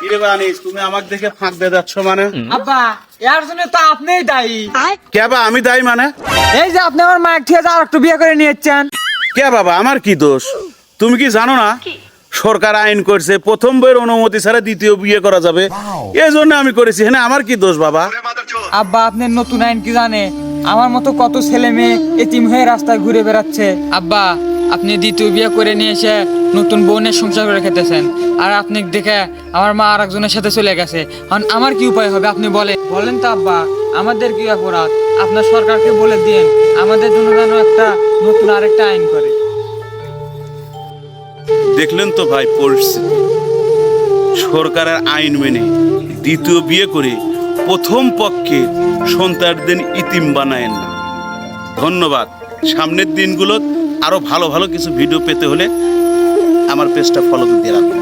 কিরে বানিস, তুমি আমাকে দেখে ফাঁক দিয়ে যাচ্ছ মানে? আব্বা এর জন্য তো আপনিই দায়ী। কে বা আমি দায়ী মানে? এই যে আপনি আমার মায়ের থেকে আর একটু বিয়ে করে নিয়েছেন। কে বাবা, আমার কি দোষ? তুমি কি জানো না সরকার আইন করছে প্রথম বইয়ের অনুমতি ছাড়া দ্বিতীয় বিয়ে করা যাবে? এই জন্য আমি করেছি। হ্যাঁ, আমার কি দোষ বাবা? আব্বা আপনার নতুন আইন কি জানে? আমার মতো কত ছেলে মেয়ে এতিম হয়ে রাস্তায় ঘুরে বেড়াচ্ছে। আব্বা আপনি দ্বিতীয় বিয়ে করে নিয়ে এসে নতুন বোনের সংসার করে খেতেছেন, আর আপনি দেখে আমার মা আর একজনের সাথে চলে গেছে। এখন আমার কি উপায় হবে আপনি বলেন তো আব্বা, আমাদের কি অপরাধ? আপনার সরকারকে বলে দিন আমাদের জন্য যেন একটা নতুন আরেকটা আইন করে। দেখলেন তো ভাই পরিস্থিতি। সরকারের আইন মেনে দ্বিতীয় বিয়ে করে প্রথম পক্ষে সন্তানদের ইতিম বানায়েন না। ধন্যবাদ। সামনের দিনগুলো আরো ভালো ভালো কিছু ভিডিও পেতে হলে আমার পেজটা ফলো দিয়ে রাখুন।